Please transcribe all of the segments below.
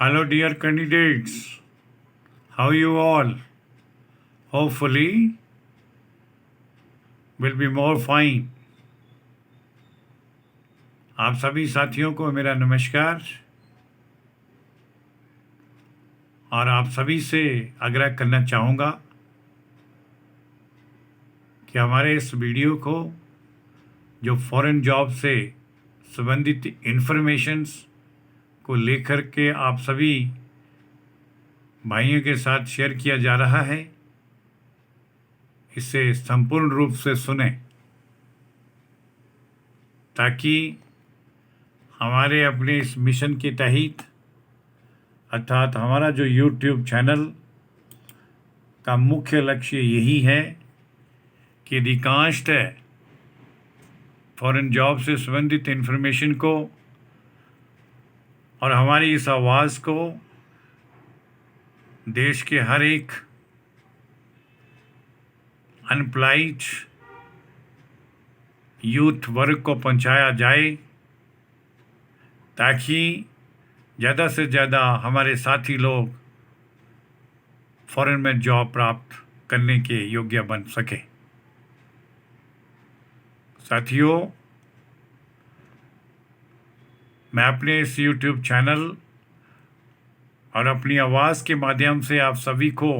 Hello, dear candidates. How you all? Hopefully, will be more fine. आप सभी साथियों को मेरा नमस्कार और आप सभी से आग्रह करना चाहूँगा कि हमारे इस वीडियो को जो फॉरेन जॉब से संबंधित इंफॉर्मेशंस को लेकर के आप सभी भाइयों के साथ शेयर किया जा रहा है, इसे संपूर्ण रूप से सुने ताकि हमारे अपने इस मिशन के तहत अर्थात हमारा जो YouTube चैनल का मुख्य लक्ष्य यही है कि अधिकांश फॉरेन जॉब से संबंधित इंफॉर्मेशन को और हमारी इस आवाज़ को देश के हर एक अनएम्प्लॉयड यूथ वर्ग को पहुंचाया जाए ताकि ज़्यादा से ज़्यादा हमारे साथी लोग फॉरेन में जॉब प्राप्त करने के योग्य बन सके। साथियों, मैं अपने इस YouTube चैनल और अपनी आवाज़ के माध्यम से आप सभी को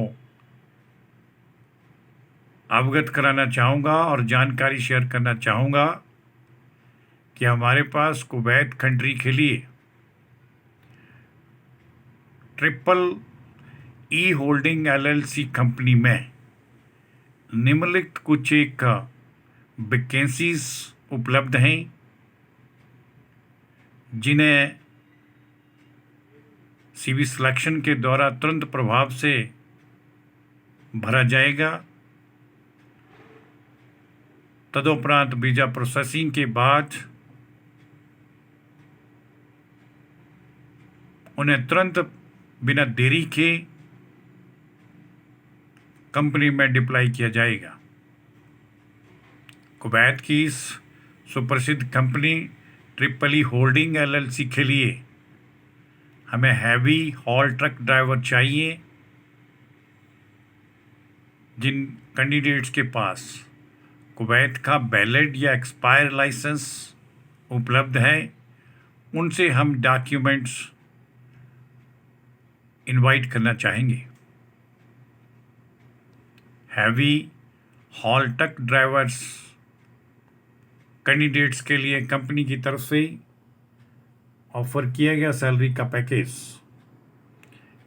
अवगत कराना चाहूँगा और जानकारी शेयर करना चाहूँगा कि हमारे पास कुवैत कंट्री के लिए ट्रिपल होल्डिंग LLC कंपनी में निम्नलिखित कुछ एक वैकेंसीज उपलब्ध हैं जिन्हें CV सिलेक्शन के द्वारा तुरंत प्रभाव से भरा जाएगा। तदुपरांत वीज़ा प्रोसेसिंग के बाद उन्हें तुरंत बिना देरी के कंपनी में डिप्लॉय किया जाएगा। कुवैत की इस सुप्रसिद्ध कंपनी ट्रिपल होल्डिंग LLC के लिए हमें हैवी हॉल ट्रक ड्राइवर चाहिए। जिन कैंडिडेट्स के पास कुवैत का वैलिड या एक्सपायर लाइसेंस उपलब्ध है उनसे हम डॉक्यूमेंट्स इनवाइट करना चाहेंगे। Heavy hall truck drivers candidates के लिए कंपनी की तरफ से ऑफर किया गया सैलरी का पैकेज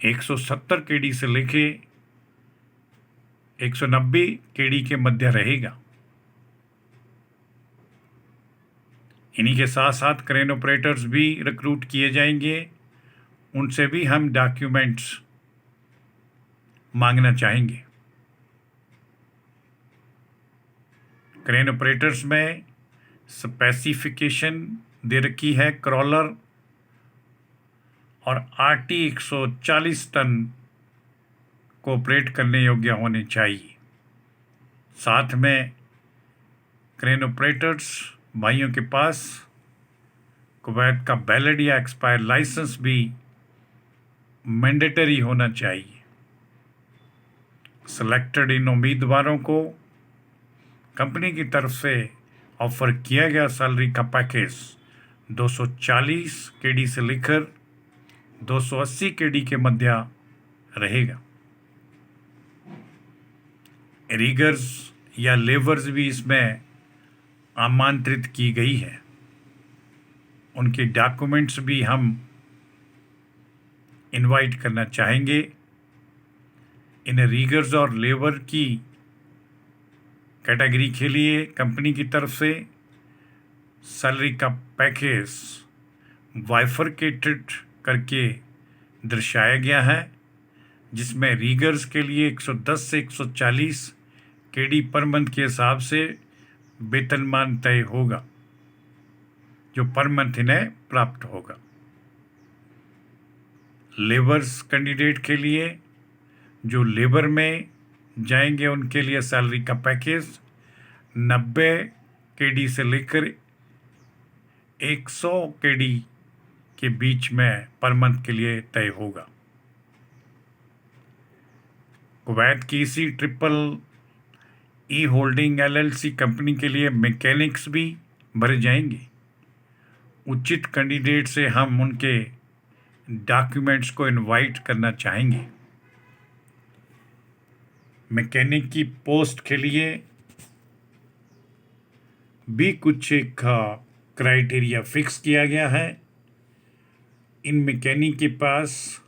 170 KD से लेके 190 KD के मध्य रहेगा। इन्हीं के साथ साथ क्रेन ऑपरेटर्स भी रिक्रूट किए जाएंगे, उनसे भी हम डॉक्यूमेंट्स मांगना चाहेंगे। क्रेन ऑपरेटर्स में स्पेसिफिकेशन दे रखी है क्रॉलर और RT 140 टन को ऑपरेट करने योग्य होने चाहिए। साथ में क्रेन ऑपरेटर्स भाइयों के पास कुवैत का वैलिड या एक्सपायर लाइसेंस भी मैंडेटरी होना चाहिए। सिलेक्टेड इन उम्मीदवारों को कंपनी की तरफ से ऑफर किया गया सैलरी का पैकेज 240 KD से लेकर 280 KD के मध्य रहेगा। रिगर्स या लेबर्स भी इसमें आमंत्रित की गई है, उनके डॉक्यूमेंट्स भी हम इनवाइट करना चाहेंगे। इन रिगर्स और लेबर की कैटेगरी के लिए कंपनी की तरफ से सैलरी का पैकेज बाइफरकेटेड करके दर्शाया गया है, जिसमें रीगर्स के लिए 110 से 140 KD पर मंथ के हिसाब से वेतनमान तय होगा जो पर मंथ इन्हें प्राप्त होगा। लेबर्स कैंडिडेट के लिए जो लेबर में जाएंगे उनके लिए सैलरी का पैकेज 90 KD से लेकर 100 KD के बीच में पर मंथ के लिए तय होगा। कुवैत की इसी triple E holding LLC company के लिए मैकेनिक्स भी भरे जाएंगे। उचित कैंडिडेट से हम उनके डॉक्यूमेंट्स को इनवाइट करना चाहेंगे। मैकेनिक की पोस्ट के लिए भी कुछ एक क्राइटेरिया फिक्स किया गया है। इन मैकेनिक के पास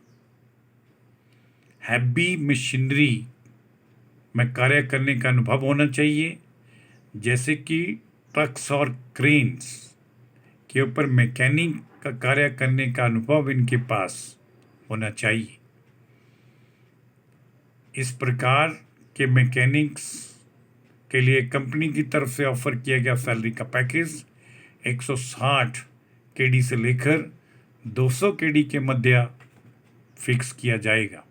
हैवी मशीनरी में कार्य करने का अनुभव होना चाहिए, जैसे कि ट्रक्स और क्रेन्स के ऊपर मैकेनिक का कार्य करने का अनुभव इनके पास होना चाहिए। इस प्रकार के मैकेनिक्स के लिए कंपनी की तरफ से ऑफर किया गया सैलरी का पैकेज 160 KD से लेकर 200 KD के मध्य फिक्स किया जाएगा।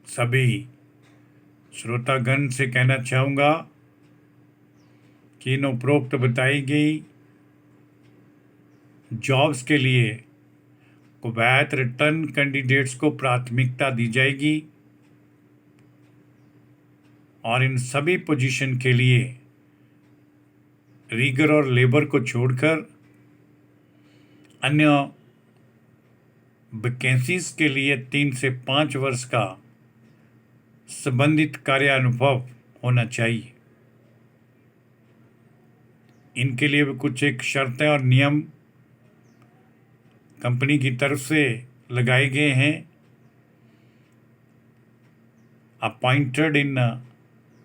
सभी श्रोतागण से कहना चाहूँगा कि इन उपरोक्त बताई गई जॉब्स के लिए कुवैत रिटर्न कैंडिडेट्स को प्राथमिकता दी जाएगी और इन सभी पोजीशन के लिए रीगर और लेबर को छोड़कर अन्य वैकेंसीज के लिए 3 से 5 वर्ष का संबंधित कार्य अनुभव होना चाहिए। इनके लिए भी कुछ एक शर्तें और नियम कंपनी की तरफ से लगाए गए हैं। अपॉइंटेड इन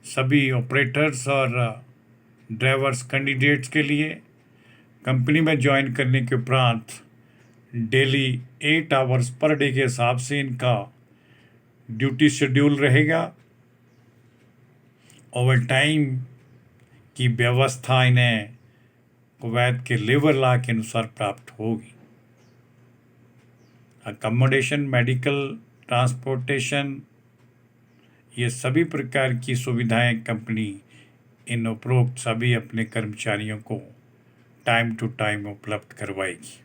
सभी ऑपरेटर्स और ड्राइवर्स कैंडिडेट्स के लिए कंपनी में ज्वाइन करने के उपरांत डेली 8 आवर्स पर डे के हिसाब से इनका ड्यूटी शेड्यूल रहेगा। ओवर टाइम की व्यवस्था इन्हें कुवैत के लेबर लॉ के अनुसार प्राप्त होगी। अकोमोडेशन, मेडिकल, ट्रांसपोर्टेशन, ये सभी प्रकार की सुविधाएं कंपनी इन उपरोक्त सभी अपने कर्मचारियों को टाइम टू टाइम उपलब्ध करवाएगी।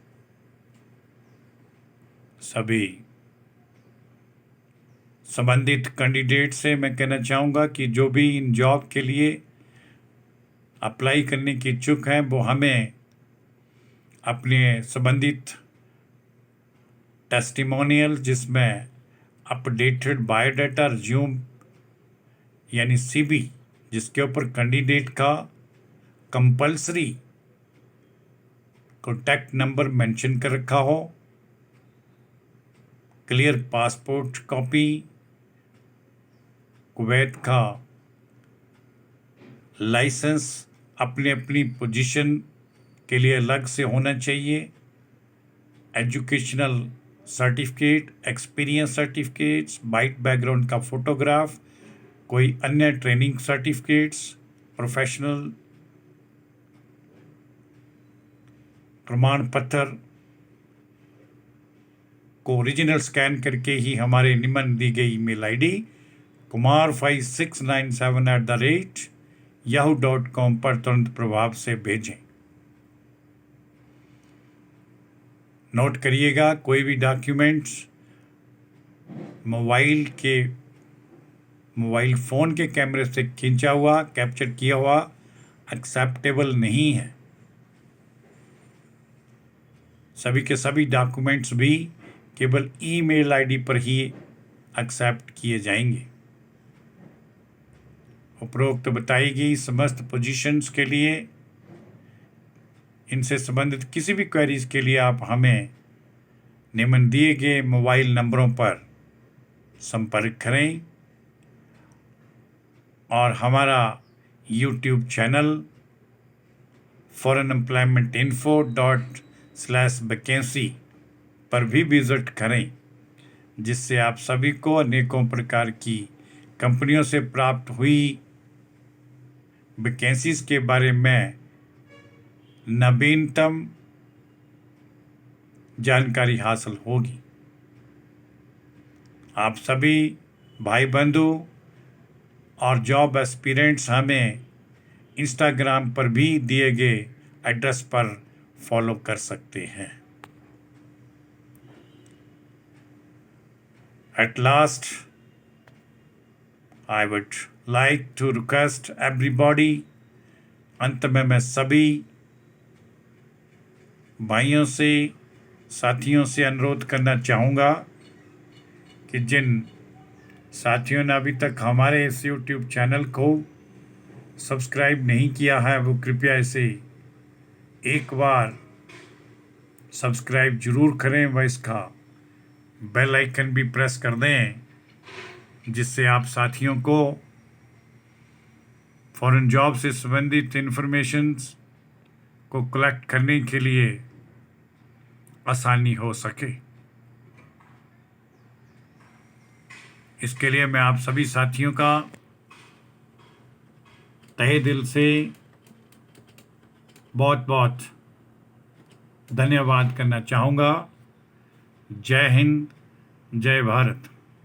सभी संबंधित कैंडिडेट से मैं कहना चाहूँगा कि जो भी इन जॉब के लिए अप्लाई करने के इच्छुक हैं वो हमें अपने संबंधित टेस्टिमोनियल, जिसमें अपडेटेड बायोडाटा, रिज्यूम यानी CV, जिसके ऊपर कैंडिडेट का कंपल्सरी कॉन्टैक्ट नंबर मेंशन कर रखा हो, क्लियर पासपोर्ट कॉपी, कुवैत का लाइसेंस अपनी अपनी पोजीशन के लिए अलग से होना चाहिए, educational certificate, experience certificates, white background का फोटोग्राफ, कोई अन्य ट्रेनिंग सर्टिफिकेट्स, प्रोफेशनल प्रमाण पत्र को ओरिजिनल स्कैन करके ही हमारे निम्न दी गई ईमेल ID kumar5697@yahoo.com पर तुरंत प्रभाव से भेजें। नोट करिएगा, कोई भी डॉक्यूमेंट्स मोबाइल फ़ोन के कैमरे से खींचा हुआ, कैप्चर किया हुआ एक्सेप्टेबल नहीं है। सभी के सभी डॉक्यूमेंट्स भी केवल ईमेल ID पर ही एक्सेप्ट किए जाएंगे। उपरोक्त बताई गई समस्त पोजीशंस के लिए, इनसे संबंधित किसी भी क्वेरीज के लिए आप हमें निम्न दिए गए मोबाइल नंबरों पर संपर्क करें और हमारा YouTube चैनल foreignemploymentinfo./vacancy पर भी विजिट करें, जिससे आप सभी को अनेकों प्रकार की कंपनियों से प्राप्त हुई वैकेंसीज के बारे में नवीनतम जानकारी हासिल होगी। आप सभी भाई बंधु और जॉब एस्पिरेंट्स हमें इंस्टाग्राम पर भी दिए गए एड्रेस पर फॉलो कर सकते हैं। At last, I would like to request everybody, अंत में मैं सभी भाइयों से, साथियों से अनुरोध करना चाहूँगा कि जिन साथियों ने अभी तक हमारे इस YouTube चैनल को सब्सक्राइब नहीं किया है, वो कृपया इसे एक बार सब्सक्राइब जरूर करें व इसका बेल आइकन भी प्रेस कर दें, जिससे आप साथियों को फॉरेन जॉब से संबंधित इंफॉर्मेशंस को कलेक्ट करने के लिए आसानी हो सके। इसके लिए मैं आप सभी साथियों का तहे दिल से बहुत बहुत धन्यवाद करना चाहूँगा। जय हिंद, जय भारत।